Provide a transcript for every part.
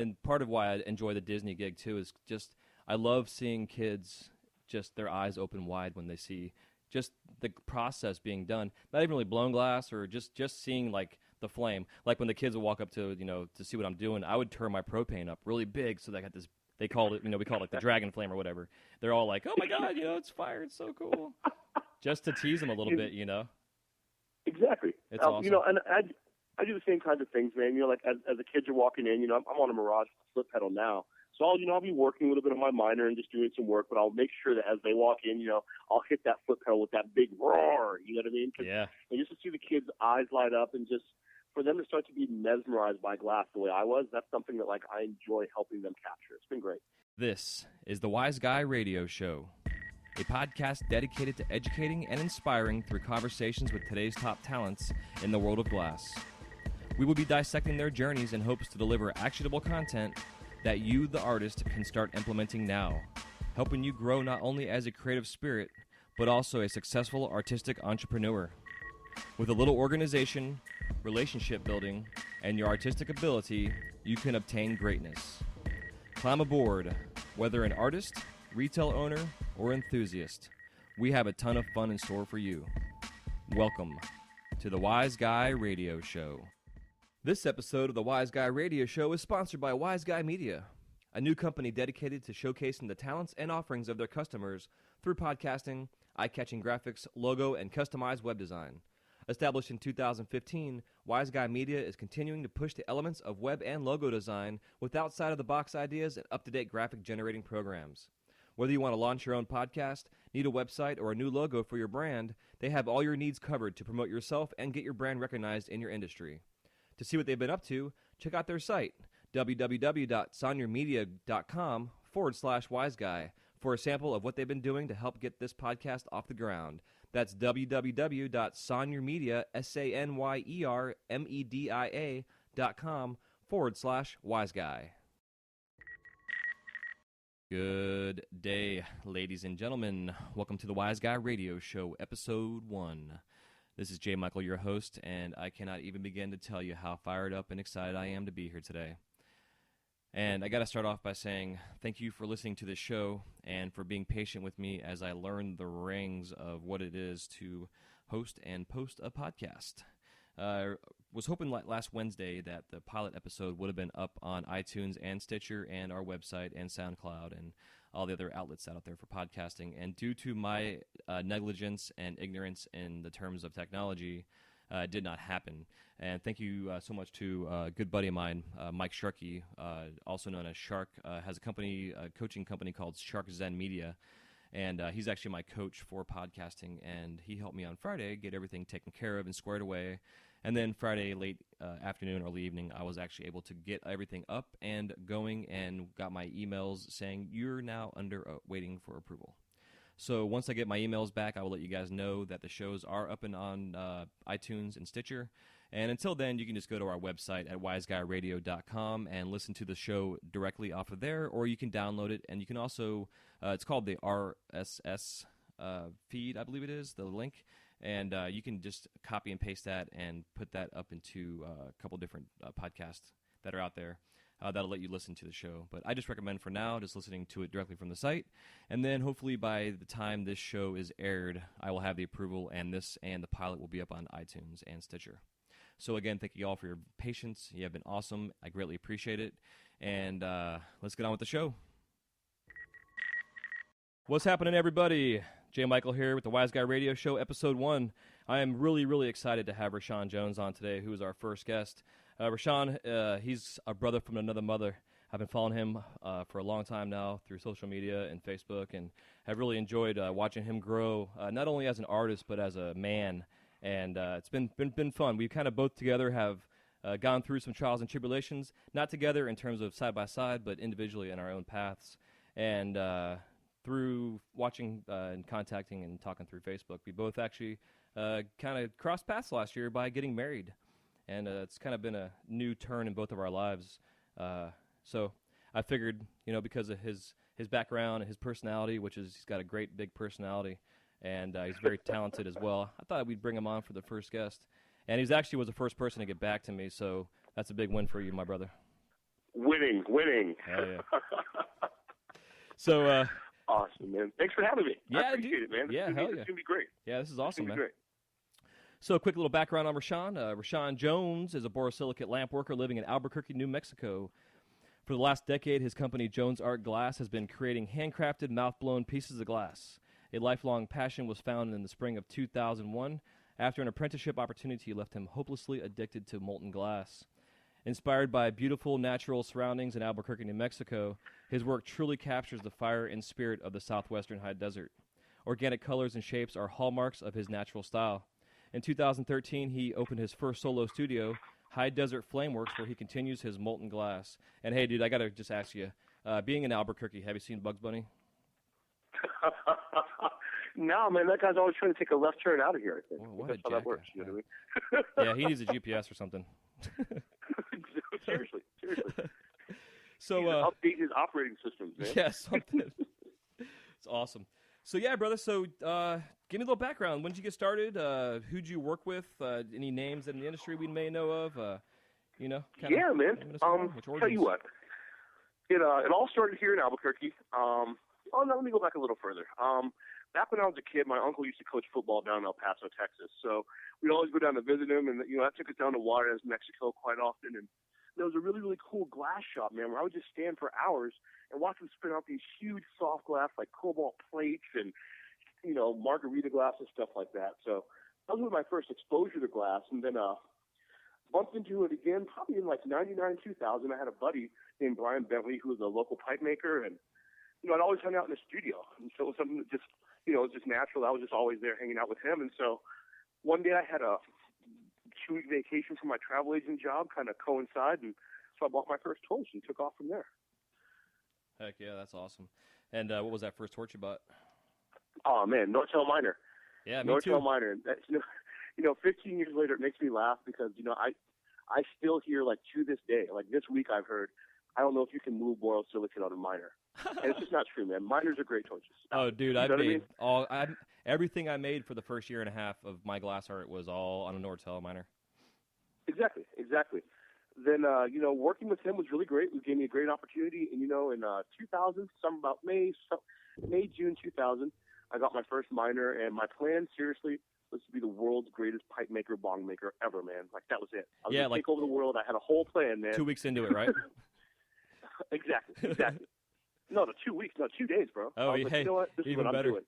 And part of why I enjoy the Disney gig too is just I love seeing kids just their eyes open wide when they see just the process being done. Not even really blown glass or just seeing like the flame. Like when the kids would walk up to to see what I'm doing, I would turn my propane up really big so they got this. They called it we call it like the dragon flame or whatever. They're all like, "Oh my god, it's fire! It's so cool!" Just to tease them a little bit, Exactly. It's awesome. And I do the same kinds of things, man. Like as the kids are walking in, I'm on a Mirage flip pedal now. So I'll be working a little bit on my minor and just doing some work, but I'll make sure that as they walk in, I'll hit that flip pedal with that big roar, you know what I mean? Yeah. And just to see the kids' eyes light up and just for them to start to be mesmerized by glass the way I was, that's something that I enjoy helping them capture. It's been great. This is the Wise Guy Radio Show, a podcast dedicated to educating and inspiring through conversations with today's top talents in the world of glass. We will be dissecting their journeys in hopes to deliver actionable content that you, the artist, can start implementing now, helping you grow not only as a creative spirit, but also a successful artistic entrepreneur. With a little organization, relationship building, and your artistic ability, you can obtain greatness. Climb aboard, whether an artist, retail owner, or enthusiast. We have a ton of fun in store for you. Welcome to the Wise Guy Radio Show. This episode of the Wise Guy Radio Show is sponsored by Wise Guy Media, a new company dedicated to showcasing the talents and offerings of their customers through podcasting, eye-catching graphics, logo, and customized web design. Established in 2015, Wise Guy Media is continuing to push the elements of web and logo design with outside-of-the-box ideas and up-to-date graphic generating programs. Whether you want to launch your own podcast, need a website, or a new logo for your brand, they have all your needs covered to promote yourself and get your brand recognized in your industry. To see what they've been up to, check out their site, www.sonyermedia.com/wiseguy, for a sample of what they've been doing to help get this podcast off the ground. That's www.sonyermedia, SANYERMEDIA.com/wiseguy. Good day, ladies and gentlemen. Welcome to the Wise Guy Radio Show, Episode 1. This is Jay Michael, your host, and I cannot even begin to tell you how fired up and excited I am to be here today. And I got to start off by saying thank you for listening to this show and for being patient with me as I learn the rings of what it is to host and post a podcast. I was hoping last Wednesday that the pilot episode would have been up on iTunes and Stitcher and our website and SoundCloud and all the other outlets out there for podcasting. And due to my negligence and ignorance in the terms of technology, it did not happen. And thank you so much to a good buddy of mine, Mike Sharkey, also known as Shark, has a coaching company called Shark Zen Media. And he's actually my coach for podcasting, and he helped me on Friday get everything taken care of and squared away. And then Friday, late afternoon, early evening, I was actually able to get everything up and going and got my emails saying, you're now waiting for approval. So once I get my emails back, I will let you guys know that the shows are up and on iTunes and Stitcher. And until then, you can just go to our website at wiseguyradio.com and listen to the show directly off of there, or you can download it. And you can also, it's called the RSS feed, I believe it is, the link. And you can just copy and paste that and put that up into a couple different podcasts that are out there. That'll let you listen to the show. But I just recommend for now just listening to it directly from the site. And then hopefully by the time this show is aired, I will have the approval, and this and the pilot will be up on iTunes and Stitcher. So again, thank you all for your patience. You have been awesome. I greatly appreciate it. And let's get on with the show. What's happening, everybody? Jay Michael here with the Wise Guy Radio Show, Episode 1. I am really, really excited to have Rashan Jones on today, who is our first guest. Rashan, he's a brother from another mother. I've been following him for a long time now through social media and Facebook, and have really enjoyed watching him grow, not only as an artist, but as a man. And it's been fun. We kind of both together have gone through some trials and tribulations, not together in terms of side by side, but individually in our own paths. And through watching and contacting and talking through Facebook, we both actually kind of crossed paths last year by getting married. And it's kind of been a new turn in both of our lives. So I figured, because of his background and his personality, which is he's got a great big personality, and he's very talented as well, I thought we'd bring him on for the first guest. And he was the first person to get back to me, so that's a big win for you, my brother. Winning. Hell yeah. So, awesome, man. Thanks for having me. Yeah, I appreciate it, man. Yeah, hell yeah. It's gonna be great. Yeah, this is awesome, man. Great. So, a quick little background on Rashan. Rashan Jones is a borosilicate lamp worker living in Albuquerque, New Mexico. For the last decade, his company, Jones Art Glass, has been creating handcrafted, mouth-blown pieces of glass. A lifelong passion was found in the spring of 2001. After an apprenticeship opportunity left him hopelessly addicted to molten glass. Inspired by beautiful natural surroundings in Albuquerque, New Mexico, his work truly captures the fire and spirit of the southwestern high desert. Organic colors and shapes are hallmarks of his natural style. In 2013, he opened his first solo studio, High Desert Flameworks, where he continues his molten glass. And hey, dude, I got to just ask you, being in Albuquerque, have you seen Bugs Bunny? No, man, that guy's always trying to take a left turn out of here, I think. Well, That's how that works, you know what I mean? Yeah, he needs a GPS or something. Seriously. So, update his operating systems, man. Yeah, something. It's awesome. So, yeah, brother, so give me a little background. When did you get started? Who'd you work with? Any names in the industry we may know of? Yeah, man. Tell you what. It all started here in Albuquerque. Let me go back a little further. Back when I was a kid, my uncle used to coach football down in El Paso, Texas. So we'd always go down to visit him, and that took us down to Juarez, Mexico, quite often. And there was a really, really cool glass shop, man, where I would just stand for hours and watch him spin out these huge soft glass, like cobalt plates and margarita glass and stuff like that. So that was my first exposure to glass, and then bumped into it again probably in like 99, 2000. I had a buddy named Brian Bentley who was a local pipe maker, and I'd always hung out in the studio, and so it was something that just it was just natural. I was just always there hanging out with him, and so one day I had a 2-week vacation from my travel agent job, kind of coincide, and so I bought my first torch and took off from there. Heck yeah, that's awesome. And what was that first torch you bought? Oh man, Nortel Miner. Yeah, me Nortel too. Miner. That's, 15 years later, it makes me laugh because I still hear, like, to this day, like this week I've heard, I don't know if you can move borosilicate on a miner. And it's just not true, man. Miners are great torches. Oh, dude, everything I made for the first year and a half of my glass art was all on a Nortel miner. Exactly. Then, working with him was really great. It gave me a great opportunity. And, in 2000, about May, June 2000, I got my first miner. And my plan, seriously, was to be the world's greatest pipe maker, bong maker ever, man. Like, that was it. I was going to take over the world. I had a whole plan, man. 2 weeks into it, right? Exactly. No, 2 weeks. No, 2 days, bro. Oh, hey, you know what? This even is what better. I'm doing.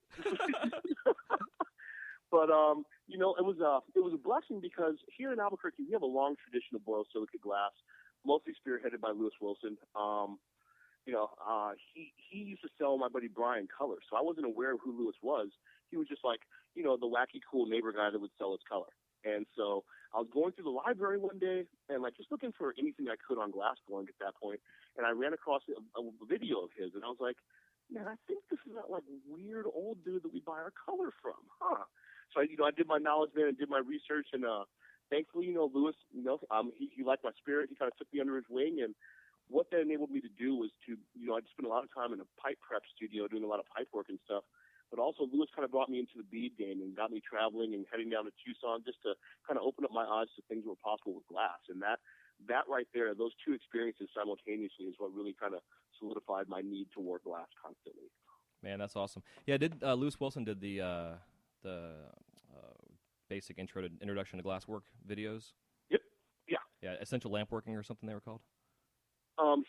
But, it was a blessing because here in Albuquerque, we have a long tradition of borosilicate glass, mostly spearheaded by Lewis Wilson. He used to sell my buddy Brian color, so I wasn't aware of who Lewis was. He was just like, the wacky, cool neighbor guy that would sell his color. And so I was going through the library one day and just looking for anything I could on glass blowing at that point, and I ran across a video of his, and I was like, man, I think this is that weird old dude that we buy our color from, huh? So I did my knowledge there and did my research, and thankfully, Lewis, he liked my spirit. He kind of took me under his wing, and what that enabled me to do was to, I'd spend a lot of time in a pipe prep studio doing a lot of pipe work and stuff. But also, Lewis kind of brought me into the bead game and got me traveling and heading down to Tucson just to kind of open up my eyes to things that were possible with glass. And that right there, those two experiences simultaneously is what really kind of solidified my need to work glass constantly. Man, that's awesome. Yeah, Lewis Wilson did the basic introduction to glasswork videos? Yep. Yeah. Yeah, Essential Lampworking or something they were called?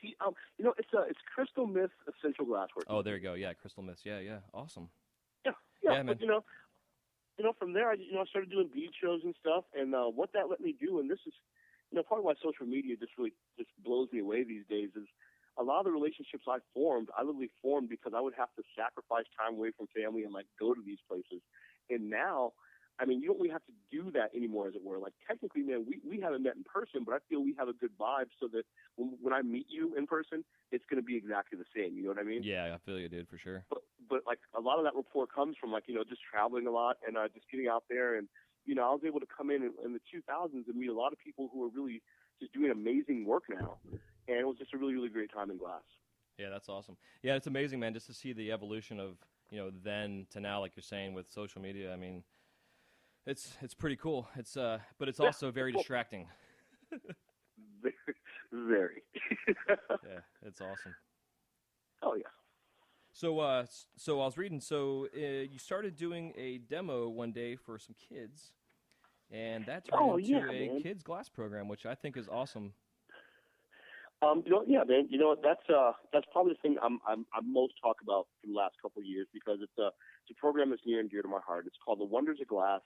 It's Crystal Myth Essential Glasswork. Oh, there you go. Yeah, Crystal Myths. Yeah, awesome. Yeah, man. But, from there, I started doing bead shows and stuff, and what that let me do, and this is, part of why social media just blows me away these days, is a lot of the relationships I literally formed because I would have to sacrifice time away from family and go to these places. And now, you don't really have to do that anymore, as it were. Technically, man, we haven't met in person, but I feel we have a good vibe so that when I meet you in person, it's going to be exactly the same. You know what I mean? Yeah, I feel you, dude, for sure. But a lot of that rapport comes from, just traveling a lot and just getting out there. And, I was able to come in the 2000s and meet a lot of people who are really just doing amazing work now. And it was just a really, really great time in glass. Yeah, that's awesome. Yeah, it's amazing, man, just to see the evolution of, then to now, like you're saying, with social media. It's pretty cool. But it's also very distracting. Very. Very. Yeah, it's awesome. Oh yeah. So I was reading. So you started doing a demo one day for some kids, and that turned Oh into yeah, a man. kids glass program, which I think is awesome. Yeah, man. That's probably the thing I'm most talk about for the last couple of years because it's a program that's near and dear to my heart. It's called the Wonders of Glass,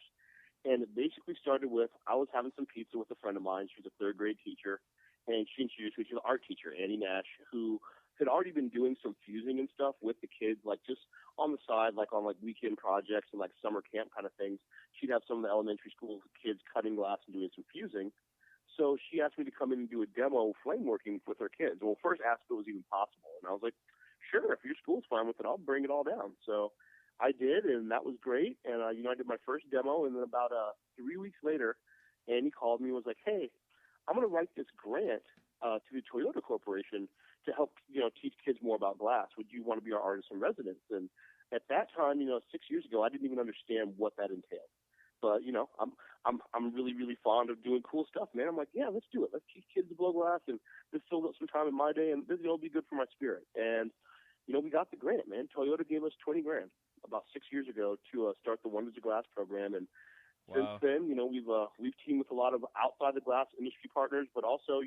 and it basically started with I was having some pizza with a friend of mine. She was a third grade teacher, and she introduced me to the art teacher Annie Nash, who had already been doing some fusing and stuff with the kids, like just on the side, like on like weekend projects and like summer camp kind of things. She'd have some of the elementary school kids cutting glass and doing some fusing. So she asked me to come in and do a demo flame working with her kids. Well, first asked if it was even possible, and I was like, sure, if your school's fine with it, I'll bring it all down. So I did, and that was great. And I did my first demo, and then about 3 weeks later, Annie called me and was like, hey, I'm going to write this grant to the Toyota Corporation to help teach kids more about glass. Would you want to be our artist in residence? And at that time, 6 years ago, I didn't even understand what that entailed. But I'm really really fond of doing cool stuff, man. I'm like, yeah, let's do it. Let's teach kids to blow glass, and this filled up some time in my day, and this will be good for my spirit. And we got the grant, man. Toyota gave us 20 grand about 6 years ago to start the Wonders of Glass program, and since Wow. then, we've teamed with a lot of outside the glass industry partners, but also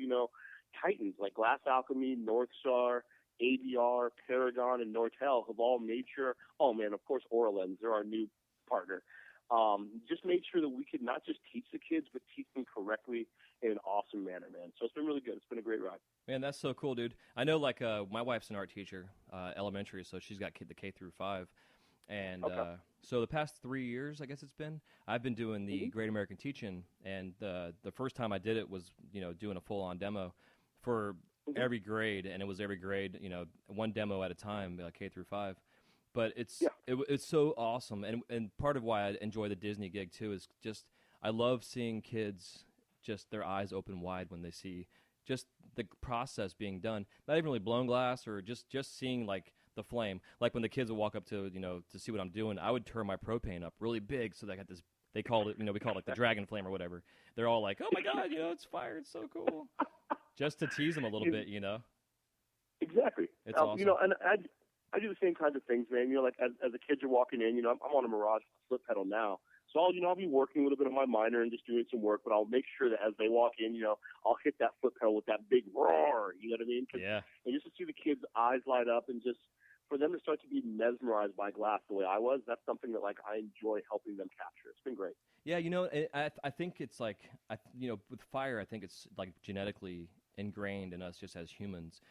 titans like Glass Alchemy, North Star, ABR, Paragon, and Nortel have all made sure. Oh man, of course, Oralens, they're our new partner. Just made sure that we could not just teach the kids, but teach them correctly in an awesome manner, man. So it's been really good. It's been a great ride. Man, that's so cool, dude. I know, like, my wife's an art teacher, elementary, so she's got the K through 5. And Okay. so the past 3 years, I guess I've been doing the Mm-hmm. Great American Teaching, and the first time I did it was, doing a full-on demo for Mm-hmm. every grade, and it was every grade, one demo at a time, K through 5. But Yeah. it's so awesome, and part of why I enjoy the Disney gig too is just I love seeing kids just their eyes open wide when they see just the process being done. Not even really blown glass or just seeing like the flame. Like when the kids would walk up to to see what I'm doing, I would turn my propane up really big so they got this. They called it we call it like the dragon flame or whatever. They're all like, oh my god, it's fire, it's so cool. Just to tease them a little bit, Exactly. It's awesome. And I do the same kinds of things, man. Like as the kids are walking in, I'm on a Mirage flip pedal now. So I'll be working a little bit on my minor and just doing some work, but I'll make sure that as they walk in, I'll hit that flip pedal with that big roar. You know what I mean? Yeah. And just to see the kids' eyes light up and just for them to start to be mesmerized by glass the way I was, that's something that like I enjoy helping them capture. It's been great. Yeah, I think it's like with fire, I think it's like genetically ingrained in us just as humans,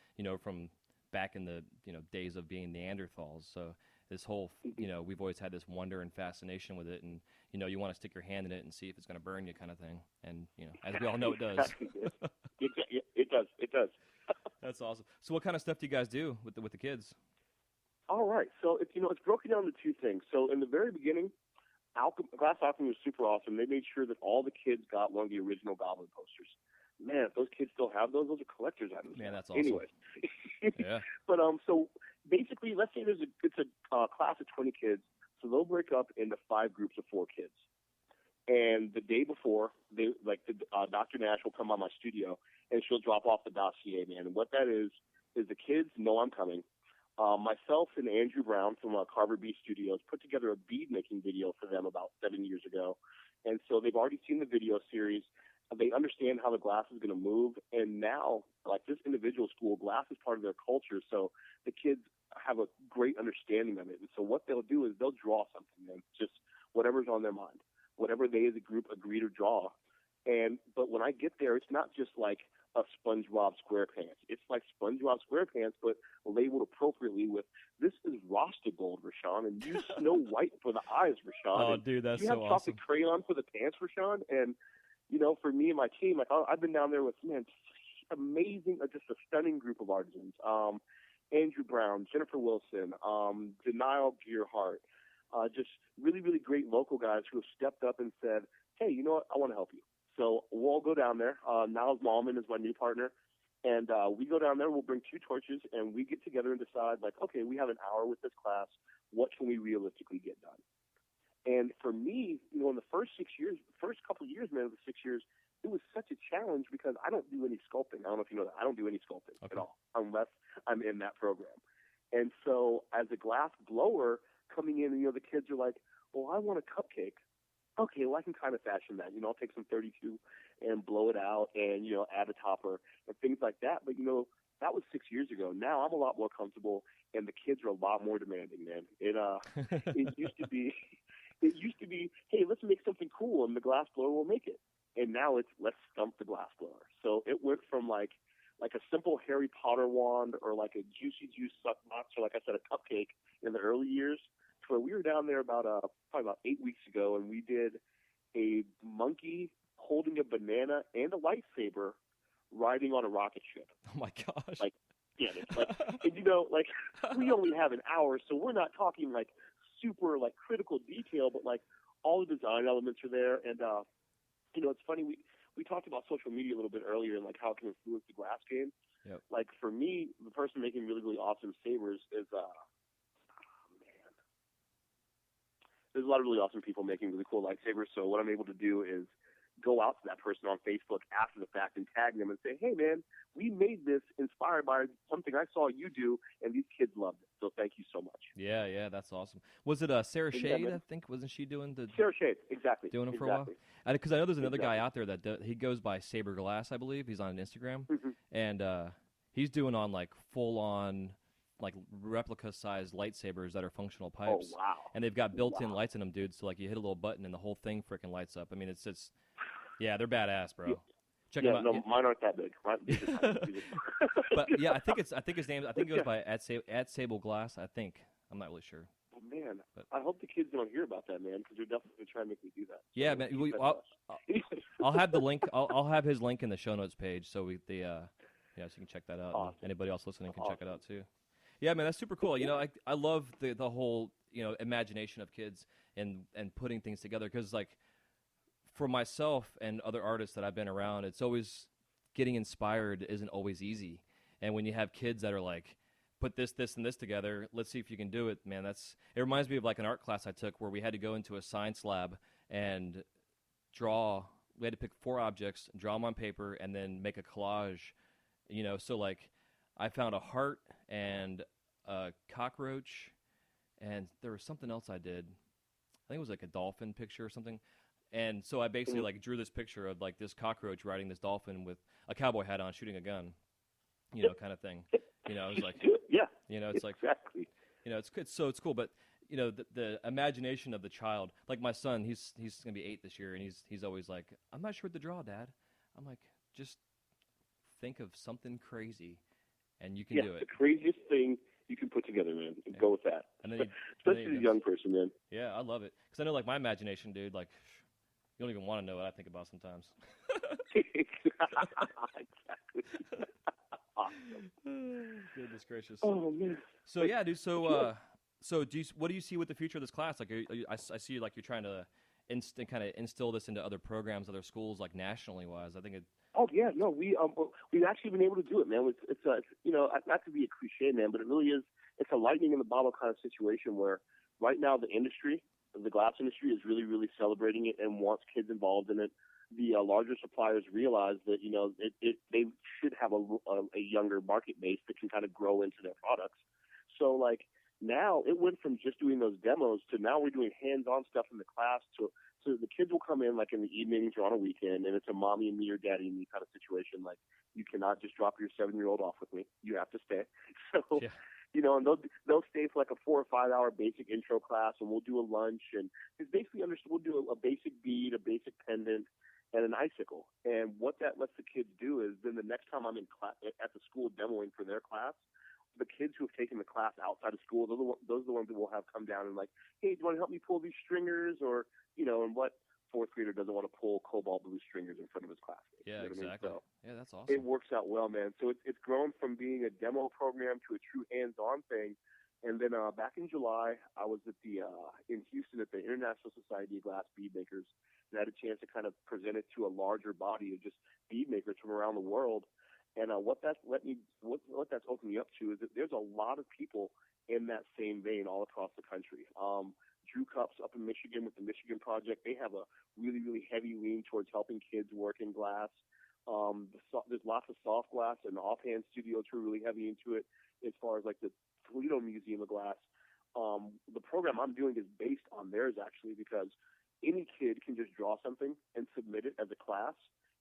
from back in the days of being Neanderthals. So this whole we've always had this wonder and fascination with it, and you want to stick your hand in it and see if it's going to burn you, kind of thing. And as we all know, it does. It does. It does. That's awesome. So what kind of stuff do you guys do with the kids? All right. So it's broken down to two things. So in the very beginning, Glass Alchemy was super awesome. They made sure that all the kids got one of the original Goblin posters. Man, if those kids still have those are collector's items. Man, that's awesome. Anyways. Yeah. But so basically, let's say it's a class of 20 kids, so they'll break up into 5 groups of 4 kids. And the day before, Dr. Nash will come by my studio and she'll drop off the dossier, man. And what that is the kids know I'm coming. Myself and Andrew Brown from Carver Beach Studios put together a bead making video for them about 7 years ago. And so they've already seen the video series. They understand how the glass is going to move. And now, like this individual school, glass is part of their culture. So the kids have a great understanding of it. And so what they'll do is they'll draw something, man, just whatever's on their mind, whatever they as a group agree to draw. But when I get there, it's not just like a SpongeBob SquarePants. It's like SpongeBob SquarePants, but labeled appropriately with, this is Rasta Gold, Rashan, and use Snow White for the eyes, Rashan. Oh, and dude, that's you so have awesome. chocolate crayon for the pants, Rashan. And, for me and my team, like I've been down there with, man, amazing, just a stunning group of artisans. Andrew Brown, Jennifer Wilson, Denial Gearhart, just really, really great local guys who have stepped up and said, hey, you know what, I want to help you. So we'll all go down there. Niles Malman is my new partner. And we go down there, we'll bring 2 torches, and we get together and decide, like, okay, we have an hour with this class. What can we realistically get done? And for me, in the first couple of years, man, of the 6 years, it it was such a challenge because I don't do any sculpting. I don't know if you know that. I don't do any sculpting at all unless I'm in that program. And so as a glass blower coming in, the kids are like, well, I want a cupcake. Okay, well, I can kind of fashion that. I'll take some 32 and blow it out and, add a topper and things like that. But, that was 6 years ago. Now I'm a lot more comfortable, and the kids are a lot more demanding, man. It used to be, hey, let's make something cool, and the glass blower will make it. And now it's let's stump the glass blower. So it went from like a simple Harry Potter wand or like a Juicy Juice suck box or, like I said, a cupcake in the early years to where we were down there probably about 8 weeks ago, and we did a monkey holding a banana and a lightsaber riding on a rocket ship. Oh my gosh! And we only have an hour, so we're not talking like super like critical detail, but like all the design elements are there. And it's funny we talked about social media a little bit earlier and like how it can influence the glass game. Yep. Like for me, the person making really really awesome sabers is there's a lot of really awesome people making really cool lightsabers. So what I'm able to do is go out to that person on Facebook after the fact and tag them and say, hey, man, we made this inspired by something I saw you do, and these kids loved it. So thank you so much. Yeah, that's awesome. Was it Sarah Shade, I think? Wasn't she doing the... Sarah Shade, exactly. Doing it for a while? Because I know there's another guy out there that he goes by Saber Glass, I believe. He's on Instagram. Mm-hmm. And he's doing on, like, full-on... like replica-sized lightsabers that are functional pipes. Oh, wow. And they've got built-in lights in them, dude. So, like, you hit a little button and the whole thing freaking lights up. I mean, it's yeah, they're badass, bro. Check them out. No, mine aren't that big. But yeah, I think his name. I think it goes by at Sable Glass. I think I'm not really sure. Oh man, but I hope the kids don't hear about that, man, because they're definitely gonna try and make me do that. Yeah, man. I'll have the link. I'll have his link in the show notes page, so so you can check that out. Awesome. Anybody else listening can check it out too. Yeah, man, that's super cool. I love the whole imagination of kids and putting things together because like. For myself and other artists that I've been around, it's always getting inspired isn't always easy. And when you have kids that are like, put this, and this together, let's see if you can do it, man. It reminds me of like an art class I took where we had to go into a science lab and draw. We had to pick 4 objects, draw them on paper, and then make a collage. So like I found a heart and a cockroach, and there was something else I did. I think it was like a dolphin picture or something. And so I basically like drew this picture of like this cockroach riding this dolphin with a cowboy hat on, shooting a gun, kind of thing. It was like, yeah, it's like, exactly. It's cool. But the imagination of the child, like my son, he's gonna be 8 this year, and he's always like, I'm not sure what to draw, Dad. I'm like, just think of something crazy, and you can do it. The craziest thing you can put together, man. And go with that. And then especially the young person, man. Yeah, I love it because I know like my imagination, dude, like. You don't even want to know what I think about sometimes. Exactly. Awesome. Goodness gracious. Oh man. So yeah, dude. So what do you see with the future of this class? Like, I see like you're trying to kind of instill this into other programs, other schools, like nationally wise. I think it. Oh yeah, no, we've actually been able to do it, man. It's not to be a cliche, man, but it really is. It's a lightning in the bottle kind of situation where right now the industry. The glass industry is really, really celebrating it and wants kids involved in it. The larger suppliers realize that they should have a younger market base that can kind of grow into their products. So like now it went from just doing those demos to now we're doing hands-on stuff in the class. So the kids will come in like in the evenings or on a weekend, and it's a mommy and me or daddy and me kind of situation. Like you cannot just drop your 7-year-old off with me. You have to stay. So. Yeah. And they'll stay for like a 4 or 5 hour basic intro class, and we'll do a lunch, and it's basically we'll do a basic bead, a basic pendant, and an icicle. And what that lets the kids do is then the next time I'm in class at the school demoing for their class, the kids who have taken the class outside of school, those are the ones that we'll have come down and like, hey, do you want to help me pull these stringers, or and what 4th grader doesn't want to pull cobalt blue stringers in front of his classmates? Yeah, exactly. So yeah, that's awesome. It works out well, man. So it's grown from being a demo program to a true hands-on thing. And then back in July, I was at in Houston at the International Society of Glass Bead Makers, and I had a chance to kind of present it to a larger body of just bead makers from around the world. And what that's opened me up to is that there's a lot of people in that same vein all across the country. Drew Cups up in Michigan with the Michigan Project. They have a really, really heavy lean towards helping kids work in glass. There's lots of soft glass and offhand studios who are really heavy into it. As far as like the Toledo Museum of Glass, the program I'm doing is based on theirs actually, because any kid can just draw something and submit it as a class.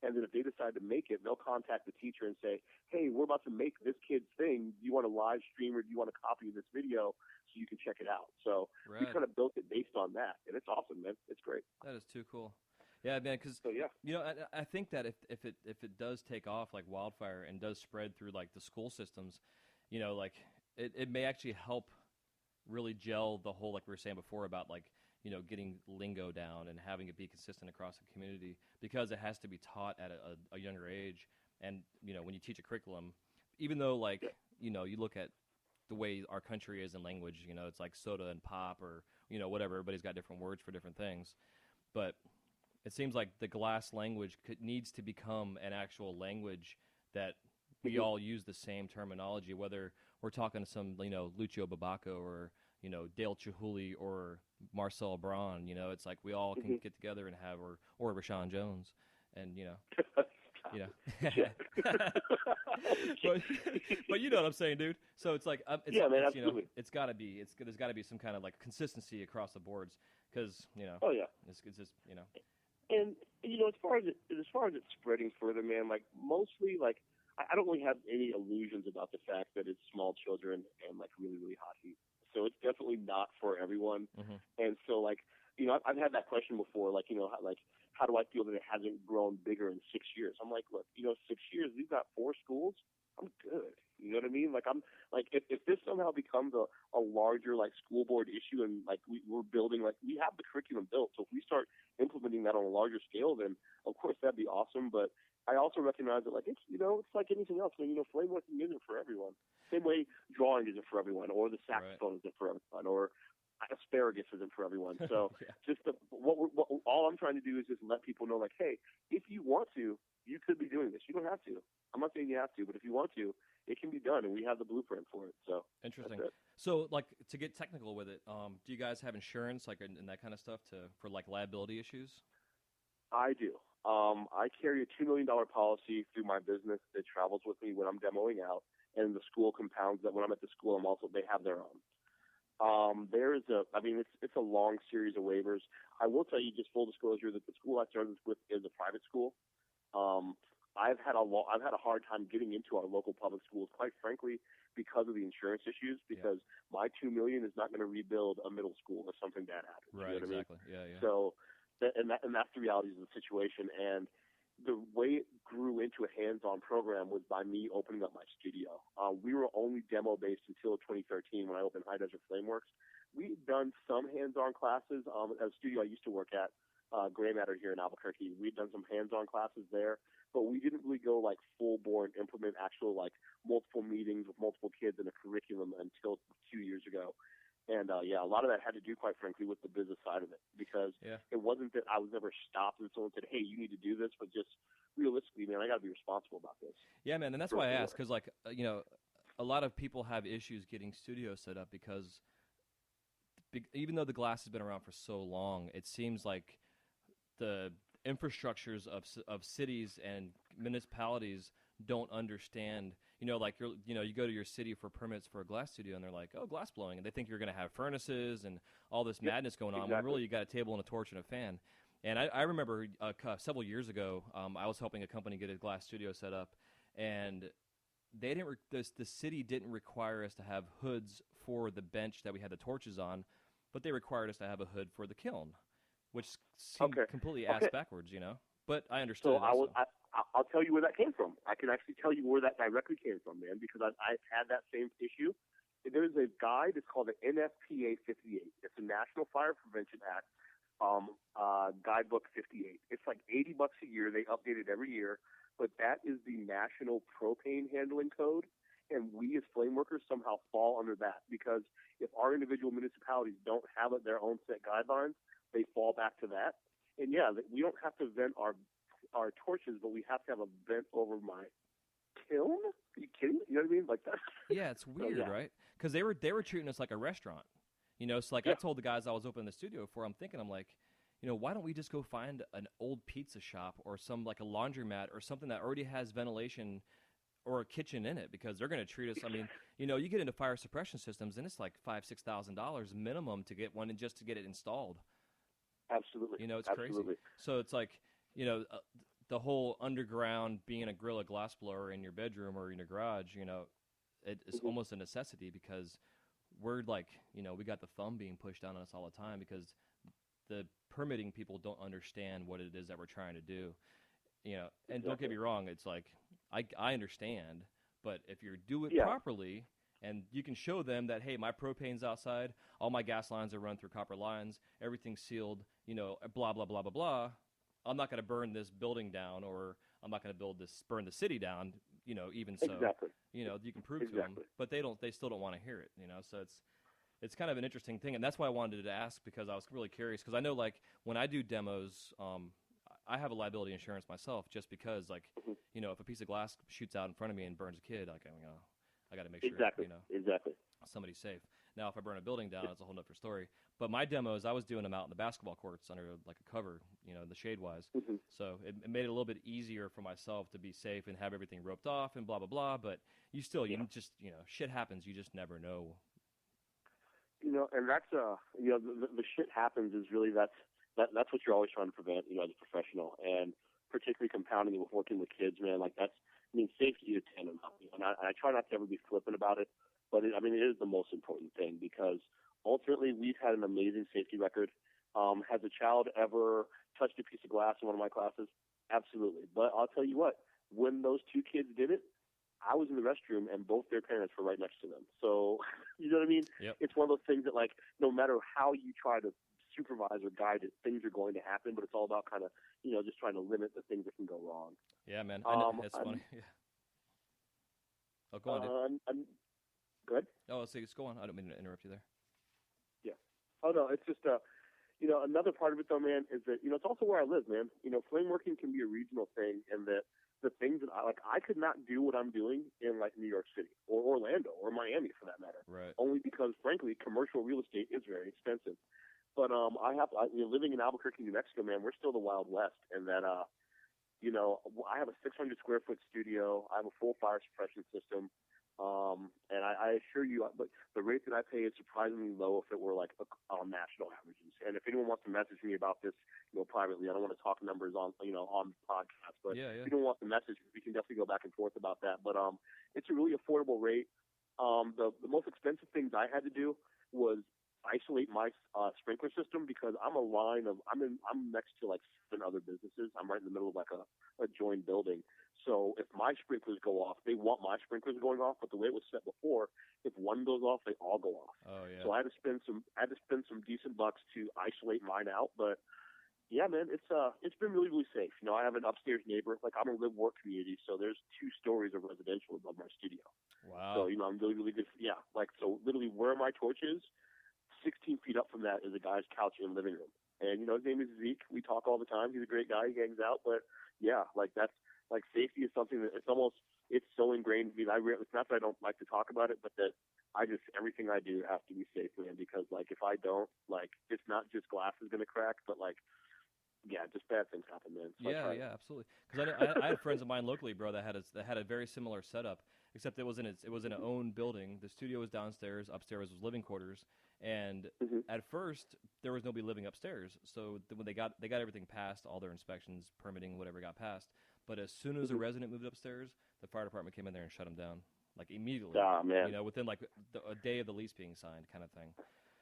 And then if they decide to make it, they'll contact the teacher and say, hey, we're about to make this kid's thing. Do you want to live stream or do you want a copy of this video so you can check it out? So we kind of built it based on that. And it's awesome, man. It's great. That is too cool. Yeah, man, because, you know, I think that if it does take off like wildfire and does spread through like the school systems, you know, like it may actually help really gel the whole, like we were saying before about like, you know, getting lingo down and having it be consistent across the community, because it has to be taught at a younger age. And, you know, when you teach a curriculum, even though, like, you know, you look at the way our country is in language, you know, it's like soda and pop or, you know, whatever. Everybody's got different words for different things. But it seems like the glass language needs to become an actual language that we all use the same terminology, whether we're talking to some, you know, Lucio Babaco or, you know, Dale Chihuly or Marcel Braun. You know, it's like we all can get together and have, or Rashan Jones, and, you know, you know. but you know what I'm saying, dude. So it's like, man, absolutely. You know, there's got to be some kind of like consistency across the boards, because, you know, it's just, you know. And you know, as far as it spreading further, man, like mostly, like I don't really have any illusions about the fact that it's small children and like really, really hot heat. So it's definitely not for everyone. And so, like, you know, I've had that question before, like, you know, how do I feel that it hasn't grown bigger in 6 years? I'm like, look, you know, 6 years, we've got 4 schools. I'm good. You know what I mean? Like, I'm like, if this somehow becomes a larger like school board issue, and like we're building, like we have the curriculum built, so if we start implementing that on a larger scale, then of course that'd be awesome. But I also recognize that, like, it's, you know, it's like anything else. I mean, you know, flame working isn't for everyone. Same way drawing isn't for everyone, or the saxophone isn't for everyone, or asparagus isn't for everyone. So just all I'm trying to do is just let people know, like, hey, if you want to, you could be doing this. You don't have to. I'm not saying you have to, but if you want to, it can be done, and we have the blueprint for it. So interesting. So, like, to get technical with it, do you guys have insurance, like, and that kind of stuff for like liability issues? I do. I carry a $2 million policy through my business that travels with me when I'm demoing out, and the school compounds that when I'm at the school, they have their own. It's a long series of waivers. I will tell you, just full disclosure, that the school I started with is a private school. I've had a hard time getting into our local public schools, quite frankly, because of the insurance issues. Because my $2 million is not going to rebuild a middle school if something bad happens. Right. You know what exactly. I mean? Yeah. So, that's the reality of the situation. And the way it grew into a hands-on program was by me opening up my studio. We were only demo-based until 2013 when I opened High Desert Flameworks. We'd done some hands-on classes at a studio I used to work at, Gray Matter here in Albuquerque. We'd done some hands-on classes there, but we didn't really go like full-bore and implement actual like multiple meetings with multiple kids in a curriculum until 2 years ago. And a lot of that had to do, quite frankly, with the business side of it, because it wasn't that I was ever stopped and someone said, hey, you need to do this, but just realistically, man, I got to be responsible about this. Yeah, man, and that's why I asked, because, like, you know, a lot of people have issues getting studios set up because even though the glass has been around for so long, it seems like the infrastructures of cities and municipalities don't understand. You know, like you go to your city for permits for a glass studio, and they're like, "Oh, glass blowing," and they think you're going to have furnaces and all this madness going on. When really, you got a table and a torch and a fan. And I remember several years ago, I was helping a company get a glass studio set up, and they didn't. The city didn't require us to have hoods for the bench that we had the torches on, but they required us to have a hood for the kiln, which seemed completely ass backwards, you know. But I understood. So I'll tell you where that came from. I can actually tell you where that directly came from, man, because I've had that same issue. There's a guide. It's called the NFPA 58. It's the National Fire Prevention Act, Guidebook 58. It's like $80 a year. They update it every year, but that is the National Propane Handling Code, and we as flame workers somehow fall under that, because if our individual municipalities don't have their own set guidelines, they fall back to that. And we don't have to vent our torches, but we have to have a vent over my kiln. Are you kidding me? You know what I mean? Like that. Yeah, it's weird, right? Because they were treating us like a restaurant. So like I told the guys I was opening the studio for, I'm like, why don't we just go find an old pizza shop or some like a laundromat or something that already has ventilation or a kitchen in it, because they're going to treat us. I mean, you get into fire suppression systems and it's like $5,000-$6,000 minimum to get one and just to get it installed. Absolutely. It's Absolutely. crazy. So it's like, the whole underground being a Gorilla glass blower in your bedroom or in your garage, it's almost a necessity, because we're like, we got the thumb being pushed down on us all the time because the permitting people don't understand what it is that we're trying to do. And don't get me wrong, it's like, I understand, but if you do it properly and you can show them that, hey, my propane's outside, all my gas lines are run through copper lines, everything's sealed, blah, blah, blah, blah, blah, I'm not going to burn this building down, or I'm not going to burn the city down, even so. Exactly. You can prove to them, but they still don't want to hear it, so it's kind of an interesting thing, and that's why I wanted to ask, because I was really curious, because I know, like, when I do demos, I have a liability insurance myself, just because, like, if a piece of glass shoots out in front of me and burns a kid, like, I got to make sure, exactly. somebody's safe. Now, if I burn a building down, it's a whole different story. But my demos, I was doing them out in the basketball courts under, like, a cover, the shade-wise. So it made it a little bit easier for myself to be safe and have everything roped off and blah, blah, blah. But you just, shit happens. You just never know. And that's, the shit happens is really, that's what you're always trying to prevent, as a professional. And particularly compounding it with working with kids, man, like safety is tantamount. And I try not to ever be flippant about it, but it is the most important thing, because ultimately we've had an amazing safety record. Has a child ever touched a piece of glass in one of my classes? Absolutely. But I'll tell you what, when those two kids did it, I was in the restroom and both their parents were right next to them. So, you know what I mean? Yep. It's one of those things that, like, no matter how you try to supervise or guide it, things are going to happen, but it's all about kind of, just trying to limit the things that can go wrong. Yeah, man. I know. It's funny. Yeah. Oh, go on, dude. Go ahead. Oh, let's see. Just go on. I don't mean to interrupt you there. Yeah. Oh, no, it's just, another part of it, though, man, is that, it's also where I live, man. Flame working can be a regional thing, and that the things that I could not do what I'm doing in, like, New York City or Orlando or Miami, for that matter. Right. Only because, frankly, commercial real estate is very expensive. But living in Albuquerque, New Mexico, man, we're still the Wild West, and that I have a 600 square foot studio. I have a full fire suppression system. And I assure you, but the rate that I pay is surprisingly low if it were like on national averages. And if anyone wants to message me about this, privately, I don't want to talk numbers on podcasts, but if you don't want to message, we can definitely go back and forth about that. But it's a really affordable rate. The most expensive things I had to do was isolate my sprinkler system, because I'm next to like 7 other businesses. I'm right in the middle of like a joined building. So if my sprinklers go off, they want my sprinklers going off. But the way it was set before, if one goes off, they all go off. Oh yeah. So I had to spend some decent bucks to isolate mine out. But yeah, man, it's been really, really safe. I have an upstairs neighbor. Like, I'm a live work community, so there's 2 stories of residential above my studio. Wow. So I'm really, really good. Yeah, like, so literally where my torch is, 16 feet up from that is a guy's couch in the living room. And, his name is Zeke. We talk all the time. He's a great guy. He hangs out. But, yeah, like, that's, like, safety is something that it's so ingrained in me. It's not that I don't like to talk about it, but that everything I do has to be safe, man, because, like, if I don't, like, it's not just glass is going to crack, but, like, yeah, just bad things happen, man. So yeah, absolutely. Because I had friends of mine locally, bro, that had a very similar setup, except it was in an own building. The studio was downstairs, upstairs was living quarters, and at first there was nobody living upstairs. So when they got everything passed, all their inspections, permitting, whatever got passed. But as soon as a resident moved upstairs, the fire department came in there and shut them down, like immediately. Ah, man. Within like a day of the lease being signed, kind of thing.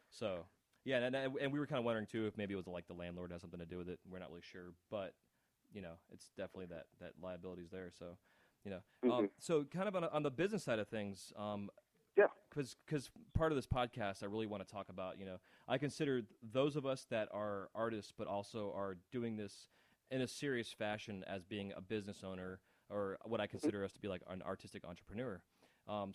So. Yeah, and we were kind of wondering, too, if maybe it was like the landlord has something to do with it. We're not really sure. But, it's definitely that liability's there. So, so kind of on the business side of things, yeah, because part of this podcast I really want to talk about, I consider those of us that are artists but also are doing this in a serious fashion as being a business owner, or what I consider us to be like an artistic entrepreneur. On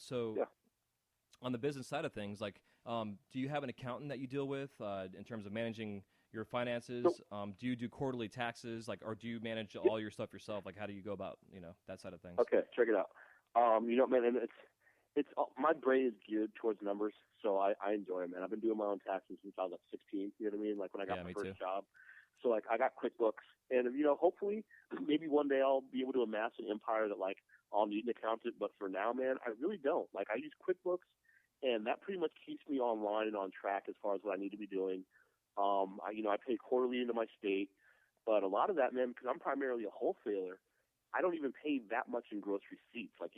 the business side of things, like, do you have an accountant that you deal with in terms of managing your finances? Nope. Do you do quarterly taxes, like, or do you manage all your stuff yourself? Like, how do you go about, that side of things? Okay, check it out. Man, and my brain is geared towards numbers, so I enjoy it, man. I've been doing my own taxes since I was like 16. You know what I mean? Like when I got Yeah, my me first too. job. So like I got QuickBooks, and hopefully maybe one day I'll be able to amass an empire that like I'll need an accountant. But for now, man, I really don't. Like I use QuickBooks, and that pretty much keeps me online and on track as far as what I need to be doing. I pay quarterly into my state, but a lot of that, man, because I'm primarily a wholesaler, I don't even pay that much in gross receipts. Like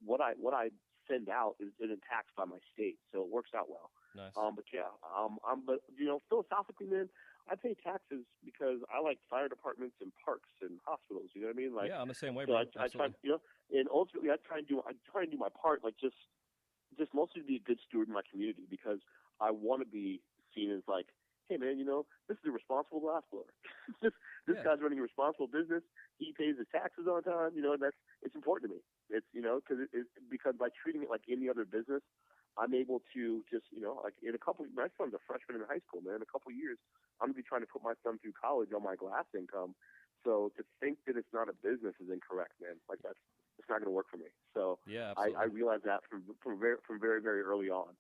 what I send out isn't taxed by my state, so it works out well. Nice. But philosophically, man, I pay taxes because I like fire departments and parks and hospitals. You know what I mean? Like, yeah, I'm the same way, so bro. I try, Absolutely. and ultimately I try and do my part, like just mostly to be a good steward in my community because I want to be seen as like, hey man, this is a responsible glass blower. this Yeah. guy's running a responsible business. He pays his taxes on time. It's important to me. It's because by treating it like any other business, I'm able to just like in a couple. My son's a freshman in high school, man. In a couple of years, I'm gonna be trying to put my son through college on my glass income. So to think that it's not a business is incorrect, man. Like it's not gonna work for me. So Yeah, absolutely. I realized that from very very early on.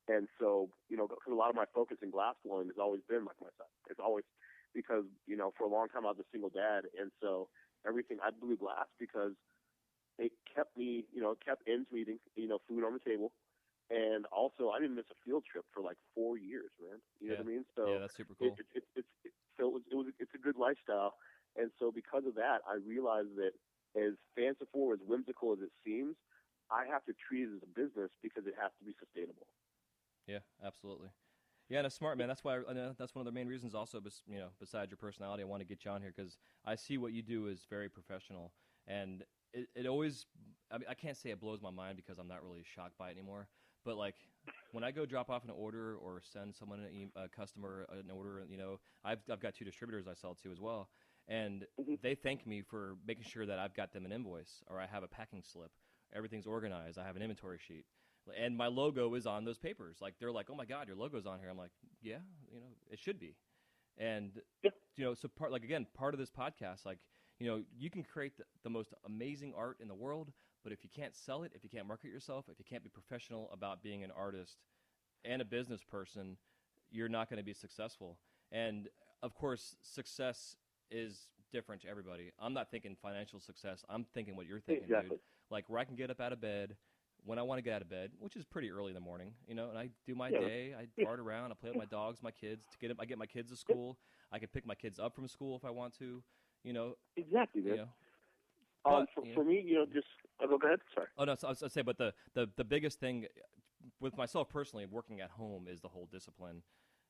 And so, because a lot of my focus in glass blowing has always been like my son. It's always because, for a long time I was a single dad. And so everything, I blew glass because it kept me, it kept ends meeting, food on the table. And also I didn't miss a field trip for like 4 years, man. You know what I mean? So yeah, that's super cool. it's a good lifestyle. And so because of that, I realized that as fanciful, as whimsical as it seems, I have to treat it as a business because it has to be sustainable. Yeah, absolutely. Yeah, and it's smart, man. That's why that's one of the main reasons. Also, besides your personality, I want to get you on here because I see what you do is very professional, and it always. I mean, I can't say it blows my mind because I'm not really shocked by it anymore. But like when I go drop off an order or send someone a customer an order, I've got 2 distributors I sell to as well, and Mm-hmm. they thank me for making sure that I've got them an invoice or I have a packing slip. Everything's organized. I have an inventory sheet. And my logo is on those papers. Like they're like, "Oh my God, your logo's on here." I'm like, "Yeah, it should be." And Yeah. so part of this podcast, like, you can create the most amazing art in the world, but if you can't sell it, if you can't market yourself, if you can't be professional about being an artist and a business person, you're not going to be successful. And of course, success is different to everybody. I'm not thinking financial success. I'm thinking what you're thinking, Exactly. dude. Like where I can get up out of bed when I want to get out of bed, which is pretty early in the morning, and I do my Yeah. day. I Yeah. fart around. I play with my dogs, my kids. I get my kids to school. I can pick my kids up from school if I want to. Exactly, man. You know. But For me, just go ahead. Sorry. oh no, so I was say, but the biggest thing with myself personally, working at home, is the whole discipline.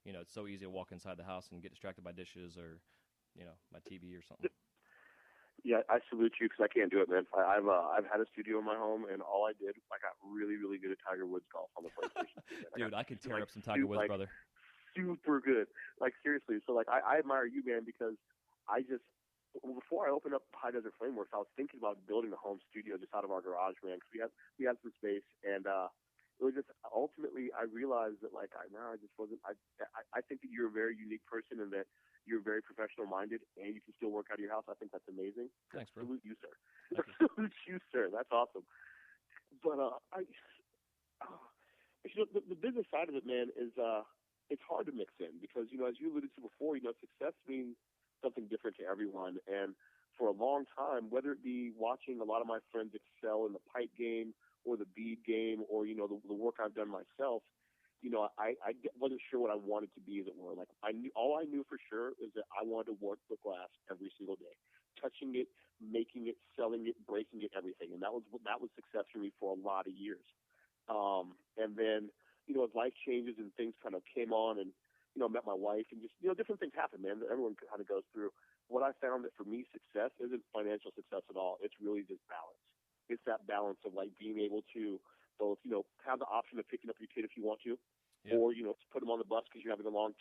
It's so easy to walk inside the house and get distracted by dishes or, my TV or something. Yeah, I salute you because I can't do it, man. I've had a studio in my home, and all I did, I got really, really good at Tiger Woods golf on the PlayStation. Dude, I could tear up some Tiger Woods, brother. Super good. Like seriously. So like I admire you, man, because before I opened up High Desert Flameworks, I was thinking about building a home studio just out of our garage, man, because we had some space, and it was just ultimately I realized that like I just wasn't. I think that you're a very unique person and that you're very professional minded and you can still work out of your house. I think that's amazing. Thanks, bro. Salute you, sir. Thank you. Salute you, sir. That's awesome. But the business side of it, man, is it's hard to mix in because as you alluded to before, success means something different to everyone. And for a long time, whether it be watching a lot of my friends excel in the pipe game or the bead game or the work I've done myself, I wasn't sure what I wanted to be, as it were. Like all I knew for sure is that I wanted to work with glass every single day, touching it, making it, selling it, breaking it, everything. And that was success for me for a lot of years. And then, as life changes and things kind of came on and, met my wife and just, different things happen, man, that everyone kind of goes through. What I found that for me, success isn't financial success at all. It's really just balance. It's that balance of like being able to both, have the option of picking up your kid if you want to, Yeah. or, put them on the bus because you're having a long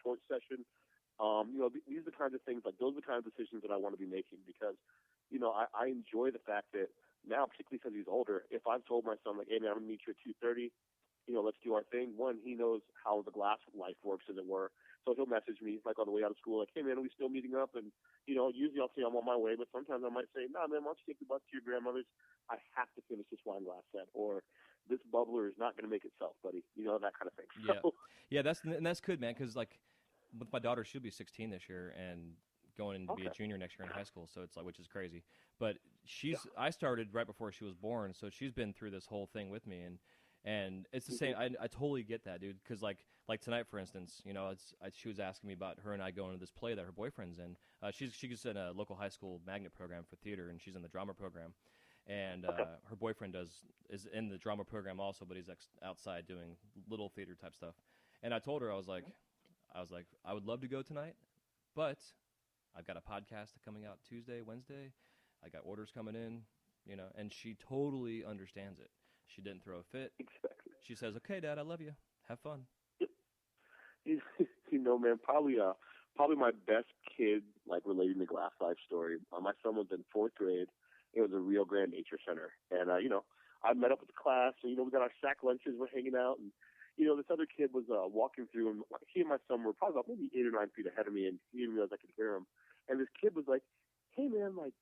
torch session. These are the kinds of things, like those are the kinds of decisions that I want to be making because, I enjoy the fact that now, particularly because he's older, if I've told my son like, hey man, I'm going to meet you at 2:30, let's do our thing. One, he knows how the glass life works, as it were. So he'll message me like on the way out of school, like, hey man, are we still meeting up? And usually I'll say I'm on my way, but sometimes I might say, nah man, why don't you take the bus to your grandmother's? I have to finish this wine glass set, or this bubbler is not going to make itself, buddy. That kind of thing. Yeah, So, yeah, that's good, man. Because like with my daughter, she'll be 16 this year and going to be a junior next year in high school. So it's like, which is crazy. But I started right before she was born, so she's been through this whole thing with me, and it's the same. I totally get that, dude. Because like tonight, for instance, she was asking me about her and I going to this play that her boyfriend's in. She's in a local high school magnet program for theater, and she's in the drama program. And her boyfriend is in the drama program also, but he's outside doing little theater type stuff. And I told her, I was like, I would love to go tonight, but I've got a podcast coming out Tuesday, Wednesday. I got orders coming in, and she totally understands it. She didn't throw a fit. exactly. She says, "Okay, Dad, I love you. Have fun." Man, probably my best kid, like, relating to glass life story. My son was in 4th grade. It was a Rio Grande Nature Center. And, I met up with the class, and, we got our sack lunches, we're hanging out, and, this other kid was walking through, and he and my son were probably about maybe 8 or 9 feet ahead of me, and he didn't realize I could hear him. And this kid was like, hey, man, like,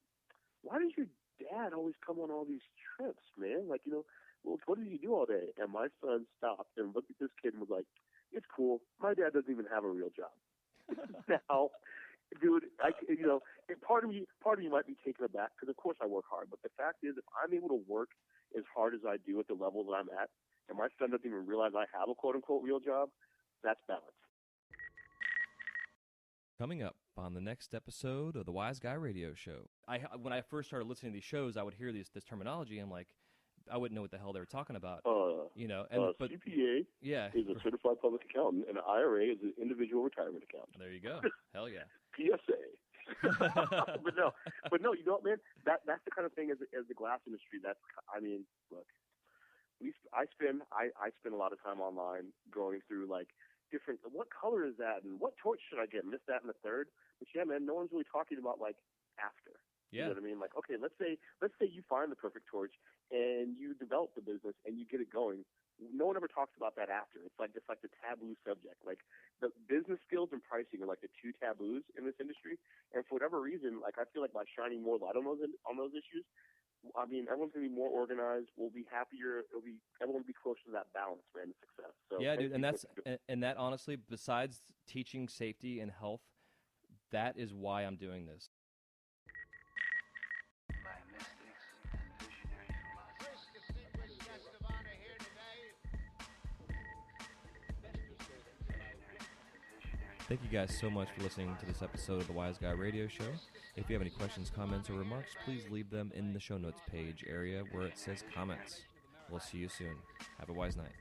why does your dad always come on all these trips, man? Like, well, what does he do all day? And my son stopped and looked at this kid and was like, it's cool. My dad doesn't even have a real job. Now, dude, part of me might be taken aback because, of course, I work hard. But the fact is, if I'm able to work as hard as I do at the level that I'm at, and my son doesn't even realize I have a quote-unquote real job, that's balance. Coming up on the next episode of the Wise Guy Radio Show. When I first started listening to these shows, I would hear this terminology. I'm like, I wouldn't know what the hell they were talking about. But CPA is a certified public accountant, and an IRA is an individual retirement account. There you go. Hell yeah. PSA. but no, man, that's the kind of thing as the glass industry. Look, I spend a lot of time online going through like different, what color is that, and what torch should I get, and this, that, and the third. But yeah, man, no one's really talking about like after. Yeah. You know what I mean? Like, okay, let's say you find the perfect torch and you develop the business and you get it going. No one ever talks about that after. It's like the taboo subject. Like the business skills and pricing are like the two taboos in this industry. And for whatever reason, like I feel like by shining more light on those issues, I mean, everyone's gonna be more organized. We'll be happier. Everyone will be closer to that balance, man, and success. So yeah, dude, and that honestly, besides teaching safety and health, that is why I'm doing this. Thank you guys so much for listening to this episode of the Wise Guy Radio Show. If you have any questions, comments, or remarks, please leave them in the show notes page area where it says comments. We'll see you soon. Have a wise night.